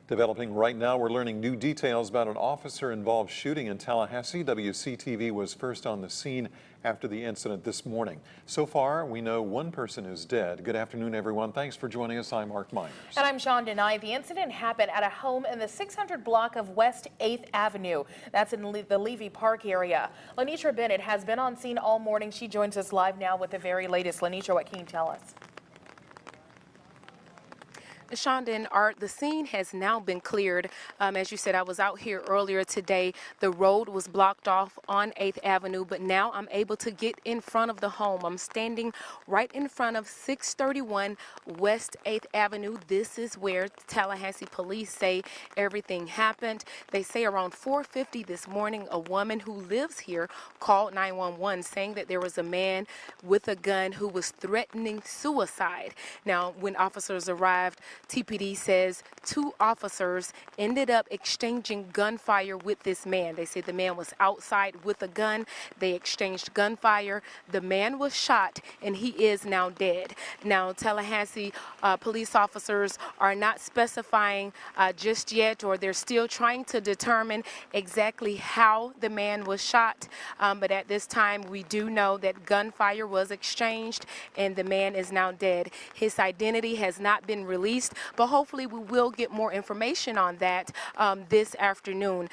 Developing right now, we're learning new details about an officer-involved shooting in Tallahassee. Wctv was first on the scene after the incident this morning. So far, we know one person is dead. Good afternoon, everyone. Thanks for joining us. I'm Mark Myers. And I'm Sean Denai. The incident happened at a home in the 600 block of West 8th Avenue. That's in the Levy Park area. Lanitra Bennett has been on scene all morning. She joins us live now with the very latest. Lanitra, what can you tell us? Shonda, the scene has now been cleared. As you said, I was out here earlier today. The road was blocked off on 8th Avenue, but now I'm able to get in front of the home. I'm standing right in front of 631 West 8th Avenue. This is where Tallahassee police say everything happened. They say around 4:50 this morning, a woman who lives here called 911 saying that there was a man with a gun who was threatening suicide. Now, when officers arrived, TPD says two officers ended up exchanging gunfire with this man. They say the man was outside with a gun. They exchanged gunfire. The man was shot and he is now dead. Now, Tallahassee police officers are not specifying just yet, or they're still trying to determine exactly how the man was shot. But at this time, we do know that gunfire was exchanged and the man is now dead. His identity has not been released, but hopefully we will get more information on that this afternoon.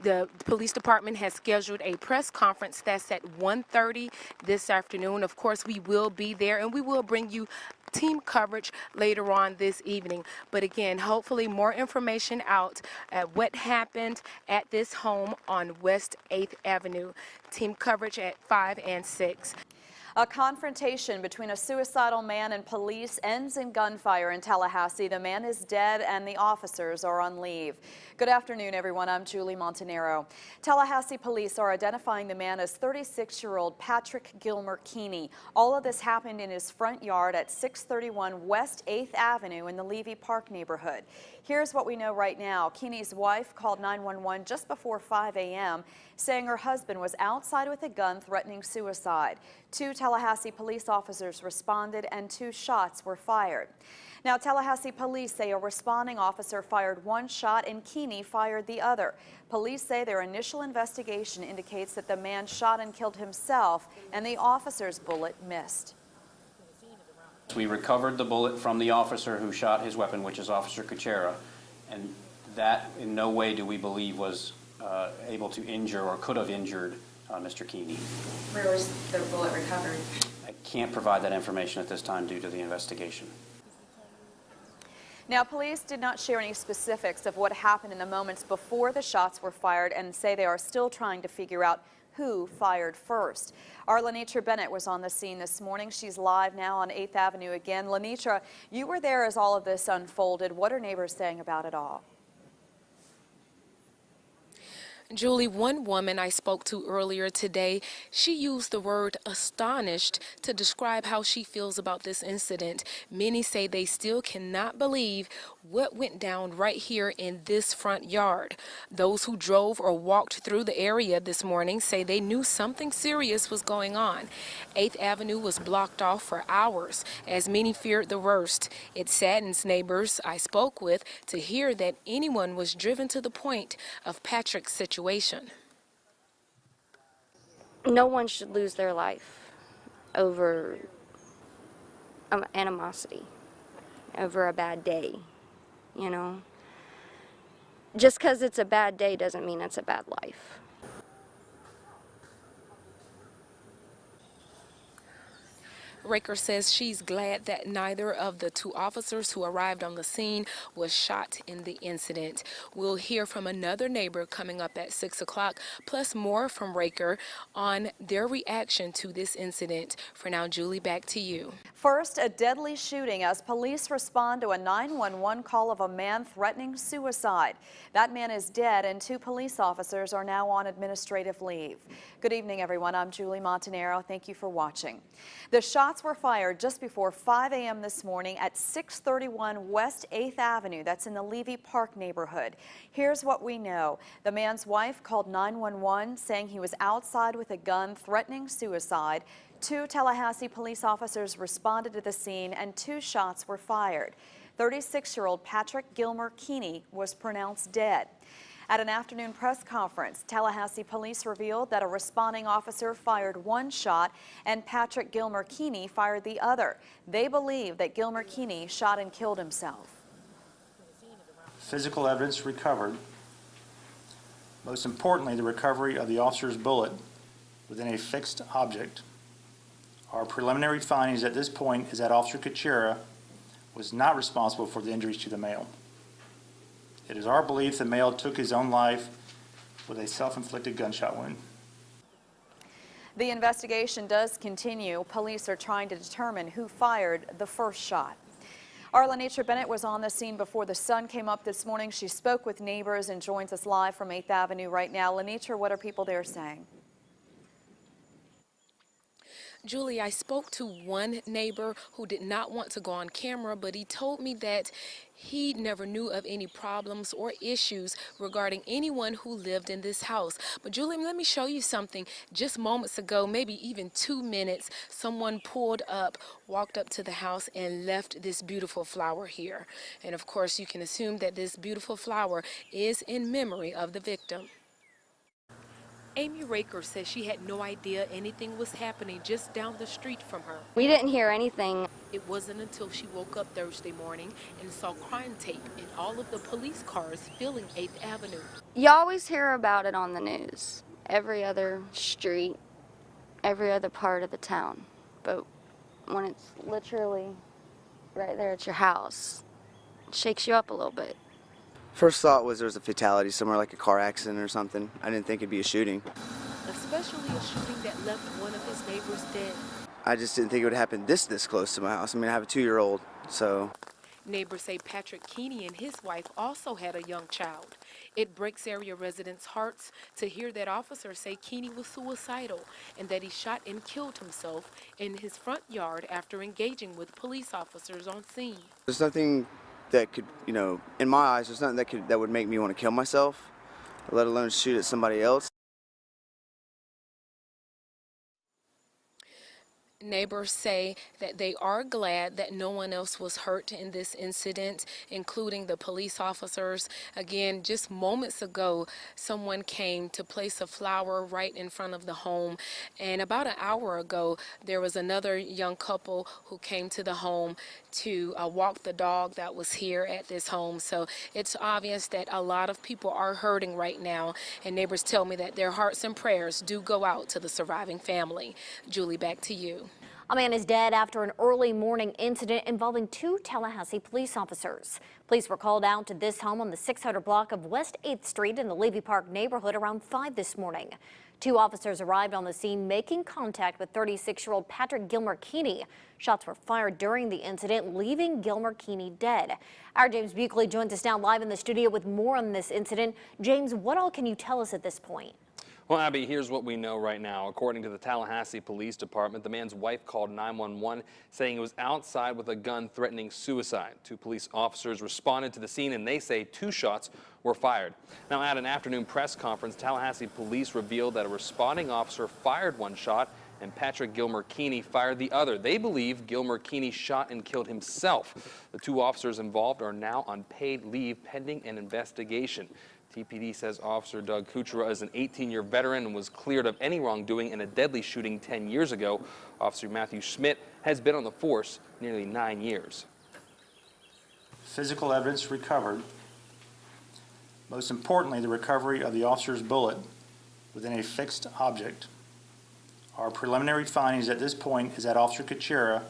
The police department has scheduled a press conference that's at 1:30 this afternoon. Of course, we will be there and we will bring you team coverage later on this evening. But again, hopefully more information out at what happened at this home on West 8th Avenue. Team coverage at 5 and 6. A confrontation between a suicidal man and police ends in gunfire in Tallahassee. The man is dead and the officers are on leave. Good afternoon, everyone. I'm Julie Montanaro. Tallahassee police are identifying the man as 36-year-old Patrick Gilmer Keeney. All of this happened in his front yard at 631 West 8th Avenue in the Levy Park neighborhood. Here's what we know right now. Keeney's wife called 911 just before 5 a.m. saying her husband was outside with a gun threatening suicide. Two Tallahassee police officers responded and 2 shots were fired. Now, Tallahassee police say a responding officer fired 1 shot and Keeney fired the other. Police say their initial investigation indicates that the man shot and killed himself and the officer's bullet missed. We recovered the bullet from the officer who shot his weapon, which is Officer Kuchera, and that in no way do we believe was able to injure or could have injured Mr. Keeney. Where was the bullet recovered? I can't provide that information at this time due to the investigation. Now, police did not share any specifics of what happened in the moments before the shots were fired and say they are still trying to figure out who fired first. Our Lanitra Bennett was on the scene this morning. She's live now on 8th Avenue again. Lanitra, you were there as all of this unfolded. What are neighbors saying about it all? Julie, one woman I spoke to earlier today, she used the word astonished to describe how she feels about this incident. Many say they still cannot believe what went down right here in this front yard. Those who drove or walked through the area this morning say they knew something serious was going on. 8th Avenue was blocked off for hours as many feared the worst. It saddens neighbors I spoke with to hear that anyone was driven to the point of Patrick's situation. No one should lose their life over animosity, over a bad day, you know. Just because it's a bad day doesn't mean it's a bad life. Raker says she's glad that neither of the 2 officers who arrived on the scene was shot in the incident. We'll hear from another neighbor coming up at 6 o'clock, plus more from Raker on their reaction to this incident. For now, Julie, back to you. First, a deadly shooting as police respond to a 911 call of a man threatening suicide. That man is dead and 2 police officers are now on administrative leave. Good evening, everyone. I'm Julie Montanaro. Thank you for watching. The shots were fired just before 5 a.m. this morning at 631 West 8th Avenue. That's in the Levy Park neighborhood. Here's what we know. The man's wife called 911 saying he was outside with a gun threatening suicide. 2 Tallahassee police officers responded to the scene and 2 shots were fired. 36-year-old Patrick Gilmer Keeney was pronounced dead. At an afternoon press conference, Tallahassee police revealed that a responding officer fired one shot and Patrick Gilmer Keeney fired the other. They believe that Gilmer Keeney shot and killed himself. Physical evidence recovered. Most importantly, the recovery of the officer's bullet within a fixed object. Our preliminary findings at this point is that Officer Kuchera was not responsible for the injuries to the male. It is our belief the male took his own life with a self-inflicted gunshot wound. The investigation does continue. Police are trying to determine who fired the first shot. Our Lenitra Bennett was on the scene before the sun came up this morning. She spoke with neighbors and joins us live from 8th Avenue right now. Lenitra, what are people there saying? Julie, I spoke to one neighbor who did not want to go on camera, but he told me that he never knew of any problems or issues regarding anyone who lived in this house. But Julie, let me show you something. Just moments ago, maybe even 2 minutes, someone pulled up, walked up to the house and left this beautiful flower here. And of course, you can assume that this beautiful flower is in memory of the victim. Amy Raker says she had no idea anything was happening just down the street from her. We didn't hear anything. It wasn't until she woke up Thursday morning and saw crime tape in all of the police cars filling 8th Avenue. You always hear about it on the news. Every other street, every other part of the town. But when it's literally right there at your house, it shakes you up a little bit. First thought was there was a fatality somewhere, like a car accident or something. I didn't think it'd be a shooting. Especially a shooting that left one of his neighbors dead. I just didn't think it would happen this close to my house. I mean, I have a 2-year-old, so. Neighbors say Patrick Keeney and his wife also had a young child. It breaks area residents' hearts to hear that officers say Keeney was suicidal and that he shot and killed himself in his front yard after engaging with police officers on scene. There's nothing that could, in my eyes, there's nothing that would make me want to kill myself, let alone shoot at somebody else. Neighbors say that they are glad that no one else was hurt in this incident, including the police officers. Again, just moments ago, someone came to place a flower right in front of the home. And about an hour ago, there was another young couple who came to the home to walk the dog that was here at this home. So it's obvious that a lot of people are hurting right now. And neighbors tell me that their hearts and prayers do go out to the surviving family. Julie, back to you. A man is dead after an early morning incident involving 2 Tallahassee police officers. Police were called out to this home on the 600 block of West 8th Street in the Levy Park neighborhood around 5 this morning. 2 officers arrived on the scene making contact with 36-year-old Patrick Gilmer Keeney. Shots were fired during the incident, leaving Gilmer Keeney dead. Our James Buckley joins us now live in the studio with more on this incident. James, what all can you tell us at this point? Well, Abby, here's what we know right now. According to the Tallahassee Police Department, the man's wife called 911 saying he was outside with a gun threatening suicide. 2 police officers responded to the scene and they say 2 shots were fired. Now, at an afternoon press conference, Tallahassee police revealed that a responding officer fired 1 shot and Patrick Gilmer Keeney fired the other. They believe Gilmer Keeney shot and killed himself. The 2 officers involved are now on paid leave pending an investigation. TPD says Officer Doug Kuchera is an 18-year veteran and was cleared of any wrongdoing in a deadly shooting 10 years ago. Officer Matthew Schmidt has been on the force nearly 9 years. Physical evidence recovered. Most importantly, the recovery of the officer's bullet within a fixed object. Our preliminary findings at this point is that Officer Kuchera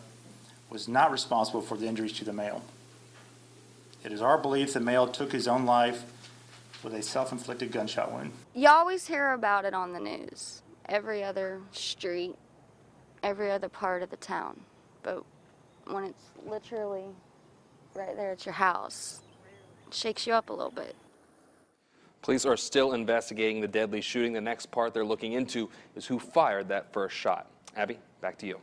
was not responsible for the injuries to the male. It is our belief the male took his own life with a self-inflicted gunshot wound. You always hear about it on the news. Every other street, every other part of the town. But when it's literally right there at your house, it shakes you up a little bit. Police are still investigating the deadly shooting. The next part they're looking into is who fired that first shot. Abby, back to you.